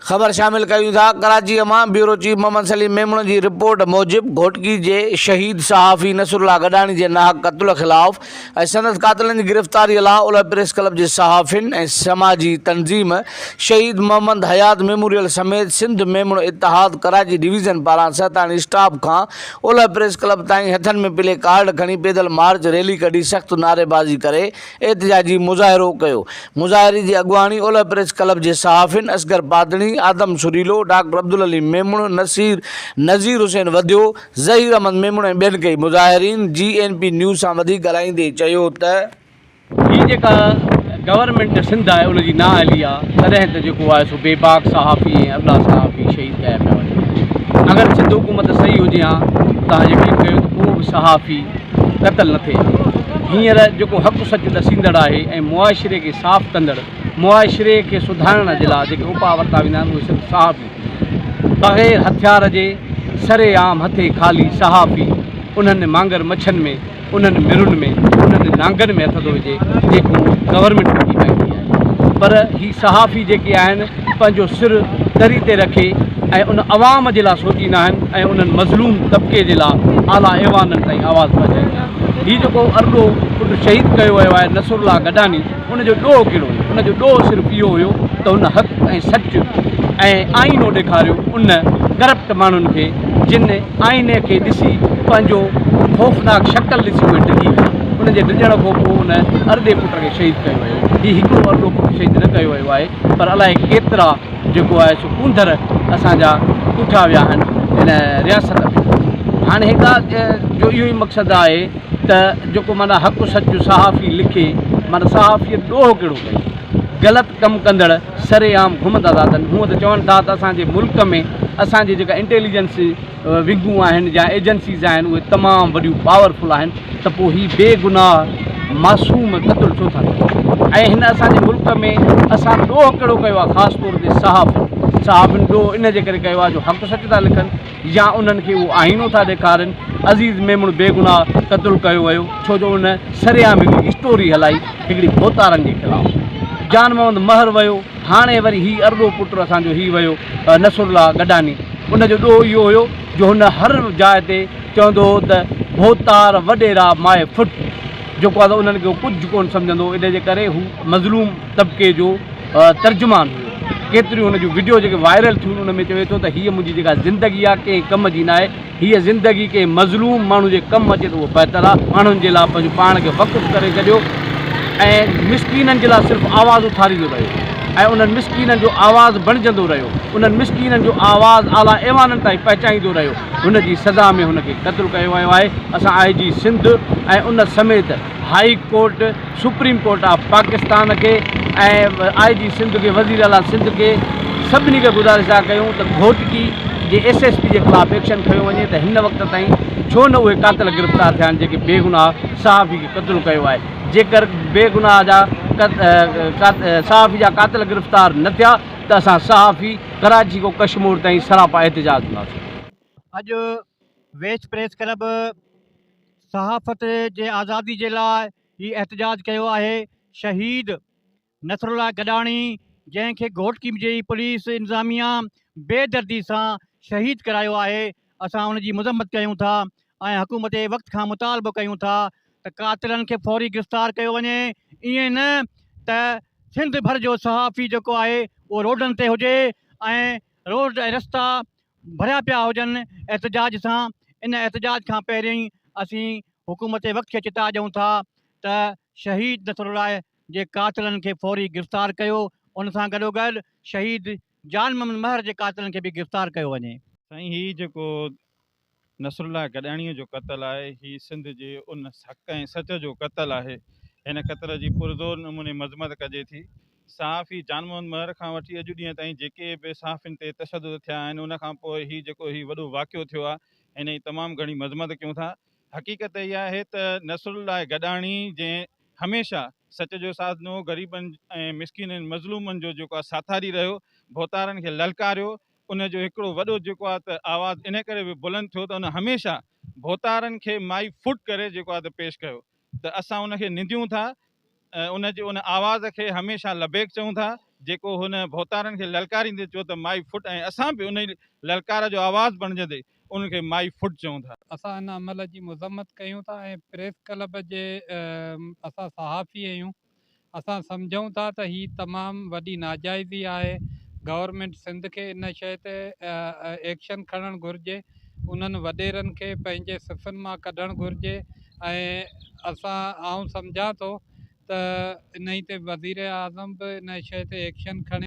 खबर शामिल कयूं था। कराची मां ब्यूरो चीफ मोहम्मद सलीम मेमण की रिपोर्ट मूजिब घोटकी के शहीद सहाफ़ी नसरुल्लाह गडानी के नाहक क़त्ल खिलाफ सनद कातिलन की गिरफ्तारी लाइ ओलह प्रेस क्लब के सहाफ़िन और समाजी तंजीम शहीद मोहम्मद हयात मेमोरियल समेत सिंध मेमण इतिहाद कराची डिवीज़न पारां सतानी स्टाफ का ओलह प्रेस क्लब ताईं हथन में प्ले कार्ड खणी पैदल मार्च रैली कढी सख्त नारेबाजी करे एहतजाजी मुज़ाहिरो किया। मुज़ाहिरे की अगवानी ओलह प्रेस क्लब के सहाफ़िन असगर पादणी, आदम सुरीलो, डॉक्टर अब्दुल अली मेमण, नज़ीर हुसैन वधियो, ज़हीर अहमद मेमण ऐं ॿियनि कई। मुज़ाहिरीन GNP न्यूज़ सां वधीक ॻाल्हाईंदे चयो त ही जेका गवर्नमेंट सिंध आहे उनजी नाअहली आहे, तॾहिं त जेको आहे सो बेबाक सहाफ़ी ऐं अबला सहाफ़ी शहीद कया पिया वञनि। अगरि सिंध हुकूमत सही हुजे हा तव्हां यकीन कयो त को बि सहाफ़ी क़तल न थिए। हींअर जेको हक़ सच ॾसींदड़ आहे ऐं मुआशिरे खे साफ़ कंदड़, मुआशिरे खे सुधारण जे लाइ जेके उपा वरिता वेंदा आहिनि उहे सिर्फ़ु सहाफ़ी बग़ैर हथियार जे सरेआम हथे ख़ाली सहाफ़ी उन्हनि मांगर मच्छनि में, उन्हनि मिरुनि में, उन्हनि नांगनि में हथ थो विझे जेको गवर्नमेंट की पाईंदी आहे। पर ही सहाफ़ी जेके आहिनि पंहिंजो सिर दरी ते रखे ऐं उन अवाम जे लाइ सोचींदा आहिनि ऐं उन्हनि मज़लूम तबिके जे लाइ आला ऐवाननि ताईं आवाज़ु पहुचाईंदा आहिनि। हीउ जेको अरबो पुटु शहीद कयो वियो आहे नसरुल्लाह गडानी, उनजो ॾोह कहिड़ो हुयो? उनजो ॾोह सिर्फ़ु इहो हुयो त हुन हक़ ऐं सच ऐं आईनो ॾेखारियो उन करप्ट माण्हुनि खे जिन आईने खे ॾिसी पंहिंजो ख़ौफ़नाक शक्ल ॾिसी उहे डिॼी विया। उनजे डिॼण खां पोइ उन अरबे पुट खे शहीद कयो वियो। हीउ हिकिड़ो अरबो पुटु शहीद न कयो वियो आहे, पर अलाए केतिरा जेको आहे सो कूंदर असांजा उठा विया आहिनि इन रियासत में। हाणे हिकु जो इहो ई मक़सदु आहे त जेको माना हक़ सच सहाफ़ी लिखे, माना सहाफ़ीअ ॾोह कहिड़ो कई, ग़लति कमु कंदड़ सरेआम घुमंदा था अचनि। हूअं त चवनि था त असांजे मुल्क में असांजी जेका इंटेलिजेंस विंगूं आहिनि या एजेंसीज़ आहिनि उहे तमामु वॾियूं पावरफुल आहिनि, त पोइ हीउ बेगुनाह मासूम क़तल छो था थियनि? ऐं हिन असांजे मुल्क में असां ॾोह कहिड़ो कयो आहे? ख़ासि तौर ते सहाफ़िन ॾोह इन जे करे कयो आहे जो हक़ सच था लिखनि या उन्हनि खे उहो आईनो था ॾेखारनि। अज़ीज़ मेमण बेगुनाह क़तल कयो वियो छो जो उन सरेआम हिकिड़ी स्टोरी हलाई हिकिड़ी भोतारनि जे ख़िलाफ़। जान मोहम्मद महर वियो, हाणे वरी हीउ अरबो पुटु असांजो हीउ वियो नसरुल्लाह गडानी। उनजो ॾोह इहो हुयो जो हुन हर जाइ ते चवंदो हो त भोतार वॾेरा माए फुट, जेको आहे त उन्हनि खे कुझु कोन सम्झंदो, इन जे करे हू मज़लूम तबिके जो तर्जुमान हुयो। केतिरियूं हुन जूं वीडियो जेके वायरल थियूं उन में चवे थो त हीअ मुंहिंजी जेका ज़िंदगी आहे कंहिं कम जी न आहे, हीअ ज़िंदगी कंहिं मज़लूम माण्हू जे कमु अचे त उहो बहितर आहे। माण्हुनि जे लाइ पंहिंजो पाण खे वक़ुफ़ु करे छॾियो ऐं मिसकीननि जे लाइ सिर्फ़ु आवाज़ु उथारींदो रहियो ऐं उन्हनि मिसकीननि जो आवाज़ु बणिजंदो रहियो, उन्हनि मिसकीननि जो आवाज़ु आला ऐवाननि ताईं पहुचाईंदो रहियो। हुनजी सज़ा में हुनखे क़त्ल कयो वियो आहे। असां IG सिंध ऐं उन समेत high court, supreme court of Pakistan खे ऐं IG सिंध खे, वज़ीर आला सिंध खे सभिनी खे गुज़ारिश था कयूं त घोटकी जे SSP जे ख़िलाफ़ु एक्शन खयो वञे त हिन वक़्त ताईं छो न उहे कातिल गिरफ़्तार थिया आहिनि जेके बेगुनाह सहाफ़ी खे क़त्ल कयो आहे। जेकर बेगुनाह जा सहाफ़ी जा कातिल गिरफ़्तार न थिया त असां सहाफ़ी कराची को कश्मीर ताईं सरापा एहतजाज कंदासीं। अॼु वेस्ट प्रेस क्लब सहाफ़त जे आज़ादी जे लाइ ही एहतजाज कयो आहे। शहीद नसरुल्लाह गडानी जंहिंखे घोटकी जी पुलिस इंतज़ामिया बेदर्दी सां शहीद करायो आहे, असां उनजी मज़म्मत कयूं था ऐं हुकूमत वक़्त खां मुतालबो कयूं था त कातिलनि खे फौरी गिरफ़्तार कयो वञे। ईअं न त सिंध भर जो सहाफ़ी जेको आहे उहो रोडनि ते हुजे ऐं रोड ऐं रस्ता भरिया पिया हुजनि एहतजाज सां। इन एहतजाज खां पहिरीं असीं हुकूमत वक़्त खे चिता ॾियूं था त शहीद नसरुल्लाह जे कातिलनि खे फौरी गिरफ़्तार कयो, उन सां गॾोगॾु शहीद जान मोहम्मद महर जे कातिलनि खे बि गिरफ़्तार कयो वञे। साईं, हीउ जेको नसरुल्लाह गडाणीअ जो क़त्ल आहे, हीउ सिंध जे उन हक़ ऐं सच जो क़त्ल आहे। हिन क़त्ल जी पुरज़ोर नमूने मज़म्मत कजे थी। सहाफ़ी जान मोहम्मद महर खां वठी अॼु ॾींहं ताईं जेके बि सहाफ़िन ते तशदुद थिया आहिनि, उन खां पोइ हीउ जेको हीउ वॾो वाक़ियो थियो आहे, हिन जी तमामु घणी मज़म्मत कयूं था। हक़ीक़त इहा आहे त नसरुल्लाह गडाणी जंहिं हमेशह सच जो साथ ॾिनो, ग़रीबनि ऐं मिसकीननि मज़लूमनि जो जेको आहे साथारी रहियो, भोतारनि खे ललकारियो, उनजो हिकिड़ो वॾो जेको आहे त आवाज़ु इन करे बि बुलंद थियो त उन हमेशह भोतारनि खे माई फुट करे जेको आहे त पेश कयो। त असां उनखे निंदियूं था, उनजे उन आवाज़ खे हमेशह लबेक चऊं था। जेको हुन भोतारनि खे ललकारींदे चयो त माई फुट, ऐं असां बि उन ललकार जो आवाज़ बणिजंदे उनखे माई फुट चऊं था। असां हिन अमल जी मज़म्मत कयूं था ऐं प्रेस क्लब जे असां सहाफ़ी आहियूं। असां सम्झूं था त ही तमामु वॾी नाजाइज़ी आहे। गवर्नमेंट सिंध खे इन शइ ते एक्शन खणणु घुरिजे, उन्हनि वॾेरनि खे पंहिंजे सिफ़नि मां कढणु घुरिजे। ऐं आउं सम्झां थो त इन ई ते वज़ीर आज़म बि इन शइ ते एक्शन खणे।